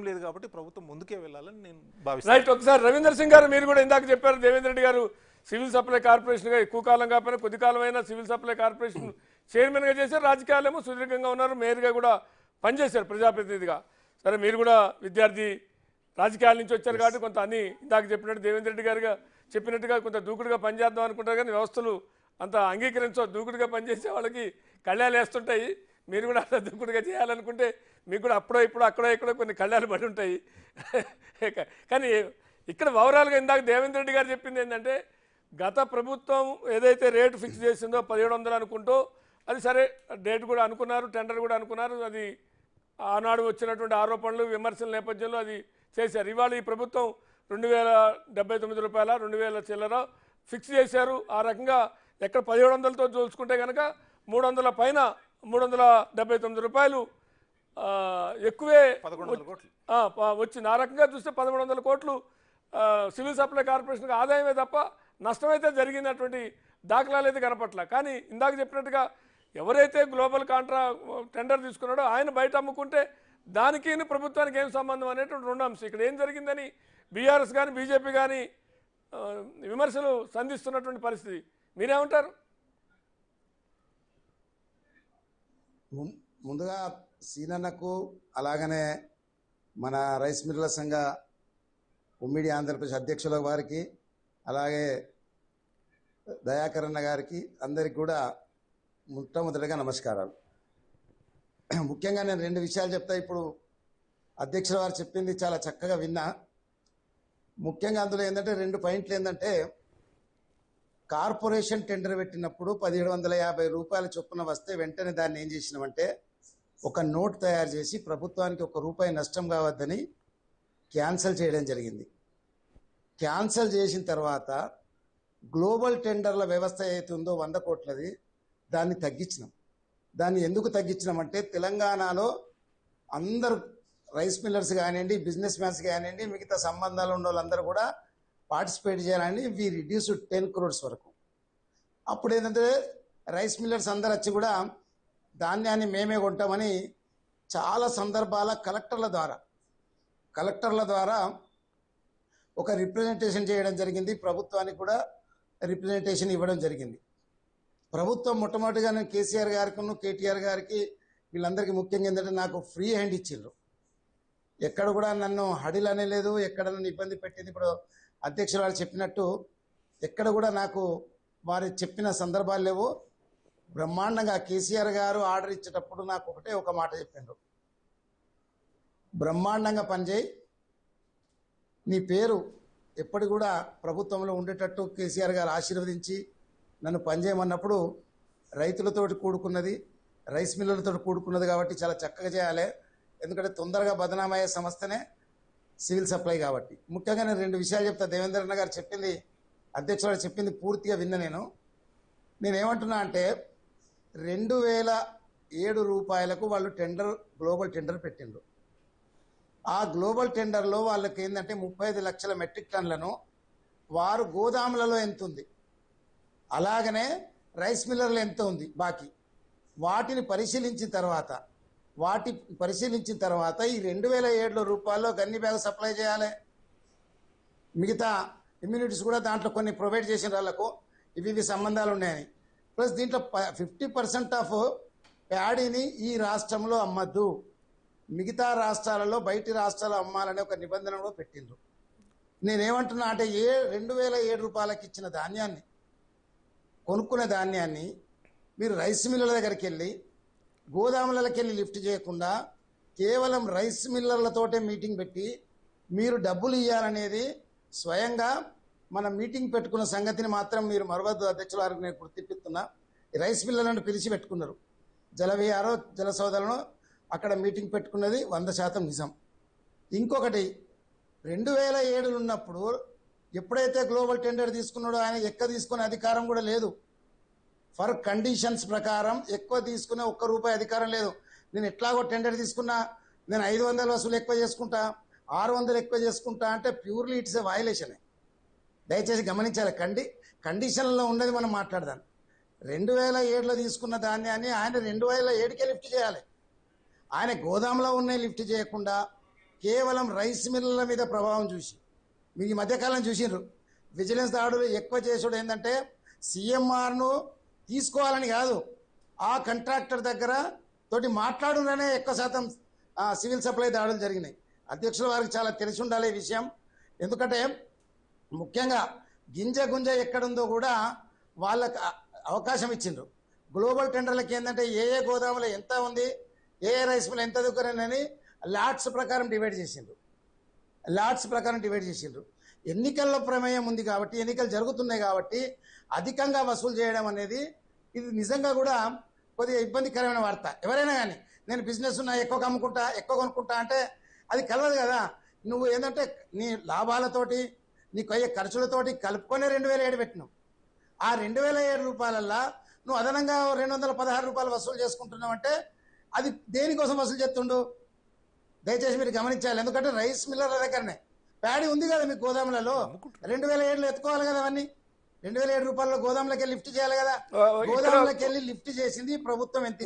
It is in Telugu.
లేదు కాబట్టి ప్రభుత్వం ముందుకే వెళ్ళాలని నేను భావిస్తాను. రైట్. ఒకసారి రవీందర్ సింగ్ గారు, మీరు కూడా ఇందాక చెప్పారు దేవేంద్ర రెడ్డి గారు సివిల్ సప్లై కార్పొరేషన్గా ఎక్కువ కాలం కాకపోయినా కొద్ది కాలమైనా సివిల్ సప్లై కార్పొరేషన్ చైర్మన్గా చేశారు, రాజకీయాలేమో సుదీర్ఘంగా ఉన్నారు, మేయర్గా కూడా పనిచేశారు ప్రజాప్రతినిధిగా. సరే, మీరు కూడా విద్యార్థి రాజకీయాల నుంచి వచ్చారు కాబట్టి కొంత అన్ని ఇందాక చెప్పినట్టు దేవేంద్ర రెడ్డి గారుగా చెప్పినట్టుగా కొంత దూకుడుగా పనిచేద్దాం అనుకుంటారు, కానీ వ్యవస్థలు అంత అంగీకరించో. దూకుడుగా పనిచేసే వాళ్ళకి కళ్యాణాలు వేస్తుంటాయి, మీరు కూడా అలా దూకుడుగా చేయాలనుకుంటే మీకు కూడా అప్పుడో ఇప్పుడు అక్కడో ఇక్కడో కొన్ని కళ్యాణాలు పడి ఉంటాయి. కానీ ఇక్కడ ఓవరాల్గా ఇందాక దేవేంద్ర రెడ్డి గారు చెప్పింది ఏంటంటే, గత ప్రభుత్వం ఏదైతే రేటు ఫిక్స్ చేసిందో 1700 అనుకుంటూ, అది సరే డేట్ కూడా అనుకున్నారు, టెండర్ కూడా అనుకున్నారు, అది ఆనాడు వచ్చినటువంటి ఆరోపణలు విమర్శల నేపథ్యంలో అది చేశారు. ఇవాళ ఈ ప్రభుత్వం 2079 రూపాయల 2000 చిల్లర ఫిక్స్ చేశారు. ఆ రకంగా ఎక్కడ 1700తో చూసుకుంటే కనుక 300 పైన 379 రూపాయలు ఎక్కువే 1100 కోట్లు వచ్చింది. ఆ రకంగా చూస్తే 1100 కోట్లు సివిల్ సప్లై కార్పొరేషన్కి ఆదాయమే తప్ప నష్టమైతే జరిగినటువంటి దాఖలాలు అయితే కనపట్ల. కానీ ఇందాక చెప్పినట్టుగా ఎవరైతే గ్లోబల్ టెండర్ తీసుకున్నాడో ఆయన బయట అమ్ముకుంటే దానికి ప్రభుత్వానికి ఏం సంబంధం అనేటువంటి రెండు అంశం. ఇక్కడ ఏం జరిగిందని బీఆర్ఎస్ కానీ బీజేపీ కానీ విమర్శలు సంధిస్తున్నటువంటి పరిస్థితి, మీరేమంటారు? ముందుగా సీనన్నకు, అలాగనే మన రైస్ మిల్లర్ల సంఘ ఉమ్మడి ఆంధ్రప్రదేశ్ అధ్యక్షుల వారికి, అలాగే దయాకరణ గారికి, అందరికి కూడా మొట్టమొదటిగా నమస్కారాలు. ముఖ్యంగా నేను 2 విషయాలు చెప్తా. ఇప్పుడు అధ్యక్షుల వారు చెప్పింది చాలా చక్కగా విన్నా. ముఖ్యంగా అందులో ఏంటంటే 2 పాయింట్లు ఏంటంటే, కార్పొరేషన్ టెండర్ పెట్టినప్పుడు 1750 రూపాయల చొప్పున వస్తే వెంటనే దాన్ని ఏం చేసినామంటే ఒక నోట్ తయారు చేసి ప్రభుత్వానికి ₹1 నష్టం కావద్దని క్యాన్సిల్ చేయడం జరిగింది. క్యాన్సిల్ చేసిన తర్వాత గ్లోబల్ టెండర్ల వ్యవస్థ ఏదైతే ఉందో 100 కోట్లది దాన్ని తగ్గించినాం. దాన్ని ఎందుకు తగ్గించినామంటే, తెలంగాణలో అందరు రైస్ మిల్లర్స్ కానివ్వండి, బిజినెస్ మ్యాన్స్ కానివ్వండి, మిగతా సంబంధాలు ఉన్న వాళ్ళందరూ కూడా పార్టిసిపేట్ చేయాలని వి రిడ్యూస్ 10 crores వరకు. అప్పుడు ఏంటంటే రైస్ మిల్లర్స్ అందరు వచ్చి కూడా ధాన్యాన్ని మేమే కొంటామని చాలా సందర్భాల కలెక్టర్ల ద్వారా ఒక రిప్రజెంటేషన్ చేయడం జరిగింది. ప్రభుత్వానికి కూడా రిప్రజెంటేషన్ ఇవ్వడం జరిగింది. ప్రభుత్వం మొట్టమొదటిగా నేను కేసీఆర్ గారికి, కేటీఆర్ గారికి, వీళ్ళందరికీ ముఖ్యంగా ఏంటంటే నాకు ఫ్రీ హ్యాండ్ ఇచ్చిండ్రు. ఎక్కడ కూడా నన్ను హడిల్ అనలేదు, ఎక్కడ నన్ను ఇబ్బంది పెట్టింది. ఇప్పుడు అధ్యక్షులు వారు చెప్పినట్టు ఎక్కడ కూడా నాకు వారు చెప్పిన సందర్భాలు లేవు. బ్రహ్మాండంగా కేసీఆర్ గారు ఆర్డర్ ఇచ్చేటప్పుడు నాకు ఒక మాట చెప్పిండ్రు, బ్రహ్మాండంగా పనిచేయి, నీ పేరు ఎప్పటి కూడా ప్రభుత్వంలో ఉండేటట్టు కేసీఆర్ గారు ఆశీర్వదించి నన్ను పనిచేయమన్నప్పుడు రైతులతోటి కూడుకున్నది, రైస్ మిల్లర్లతో కూడుకున్నది కాబట్టి చాలా చక్కగా చేయాలి. ఎందుకంటే తొందరగా బదనామయ్యే సంస్థనే సివిల్ సప్లై కాబట్టి. ముఖ్యంగా నేను 2 విషయాలు చెప్తా. దేవేంద్రన్న గారు చెప్పింది, అధ్యక్షుడు చెప్పింది పూర్తిగా విన్న. నేనేమంటున్నా అంటే 2007 రూపాయలకు వాళ్ళు గ్లోబల్ టెండర్ పెట్టిండ్రు. ఆ గ్లోబల్ టెండర్లో వాళ్ళకి ఏంటంటే 35 లక్షల మెట్రిక్ టన్లను వారు గోదాములలో ఎంత ఉంది, అలాగనే రైస్ మిల్లర్లు ఎంత ఉంది బాకీ, వాటిని పరిశీలించిన తర్వాత ఈ 2007 రూపాయల్లో గన్ని బ్యాగ్ సప్లై చేయాలి. మిగతా ఇమ్యూనిటీస్ కూడా దాంట్లో కొన్ని ప్రొవైడ్ చేసిన వాళ్ళకు ఇవి సంబంధాలు ఉన్నాయని. ప్లస్ దీంట్లో 50% ఆఫ్ ప్యాడీని ఈ రాష్ట్రంలో అమ్మద్దు, మిగతా రాష్ట్రాలలో బయటి రాష్ట్రాలు అమ్మాలనే ఒక నిబంధన కూడా పెట్టిండ్రు. నేనేమంటున్నా అంటే 2007 రూపాయలకి ఇచ్చిన ధాన్యాన్ని, కొనుక్కునే ధాన్యాన్ని మీరు రైస్ మిల్లర్ల దగ్గరికి వెళ్ళి గోదాములకి వెళ్ళి లిఫ్ట్ చేయకుండా కేవలం రైస్ మిల్లర్లతోటే మీటింగ్ పెట్టి మీరు డబ్బులు ఇవ్వాలనేది స్వయంగా మన మీటింగ్ పెట్టుకున్న సంగతిని మాత్రం మీరు మరవద్దు. అధ్యక్షుల వారికి నేను గుర్తిపిస్తున్నా. రైస్ మిల్లర్లను పిలిచి పెట్టుకున్నారు, జలవిహారో జల సోదరులను అక్కడ మీటింగ్ పెట్టుకున్నది 100% నిజం. ఇంకొకటి 2007 ఉన్నప్పుడు ఎప్పుడైతే గ్లోబల్ టెండర్ తీసుకున్నాడో ఆయన ఎక్కువ తీసుకునే అధికారం కూడా లేదు. ఫర్ కండిషన్స్ ప్రకారం ఎక్కువ తీసుకునే ₹1 అధికారం లేదు. నేను ఎట్లాగో టెండర్ తీసుకున్నా, నేను 500 వసూలు ఎక్కువ చేసుకుంటా, 600 ఎక్కువ చేసుకుంటా అంటే ప్యూర్లీ ఇట్స్ ఎ వయలేషనే. దయచేసి గమనించాలి. కండిషన్లో ఉన్నది మనం మాట్లాడదాం. 2007లో తీసుకున్న ధాన్యాన్ని ఆయన 2007కే లిఫ్ట్ చేయాలి. ఆయన గోదాంలో ఉన్నాయి లిఫ్ట్ చేయకుండా కేవలం రైస్ మిల్లుల మీద ప్రభావం చూసి, మీరు ఈ మధ్యకాలం చూసిండ్రు విజిలెన్స్ దాడులు ఎక్కువ చేసుడు ఏంటంటే సిఎంఆర్ను తీసుకోవాలని కాదు, ఆ కాంట్రాక్టర్ దగ్గర తోటి మాట్లాడునే ఎక్కువ శాతం సివిల్ సప్లై దాడులు జరిగినాయి. అధ్యక్షుల వారికి చాలా తెలిసి ఉండాలి ఈ విషయం. ఎందుకంటే ముఖ్యంగా గింజ గుంజ ఎక్కడుందో కూడా వాళ్ళకు అవకాశం ఇచ్చిండ్రు. గ్లోబల్ టెండర్లకి ఏంటంటే ఏ గోదాములో ఎంత ఉంది, ఏ రైస్ మిల్ ఎంత దగ్గరని లాట్స్ ప్రకారం డివైడ్ చేసిండ్రు. ఎన్నికల్లో ప్రమేయం ఉంది కాబట్టి, ఎన్నికలు జరుగుతున్నాయి కాబట్టి అధికంగా వసూలు చేయడం అనేది ఇది నిజంగా కూడా కొద్దిగా ఇబ్బందికరమైన వార్త. ఎవరైనా కానీ నేను బిజినెస్ ఉన్నా ఎక్కువ అమ్ముకుంటా ఎక్కువ కొనుక్కుంటా అంటే అది కలవదు కదా. నువ్వు ఏంటంటే నీ లాభాలతోటి నీకు అయ్యే ఖర్చులతోటి కలుపుకొని 2007 పెట్టినావు. ఆ 2007 రూపాయలల్లా నువ్వు అదనంగా 216 రూపాయలు వసూలు చేసుకుంటున్నావు అంటే అది దేనికోసం వసూలు చేస్తుండు దయచేసి మీరు గమనించాలి. ఎందుకంటే రైస్ మిల్లర్ల దగ్గరనే ప్యాడీ ఉంది కదా మీకు గోదాములలో, 2007లో ఎత్తుకోవాలి కదా అవన్నీ. 2007 రూపాయల్లో గోదాములకి వెళ్ళి లిఫ్ట్ చేయాలి కదా. గోదాములకి వెళ్ళి లిఫ్ట్ చేసింది ప్రభుత్వం ఎంత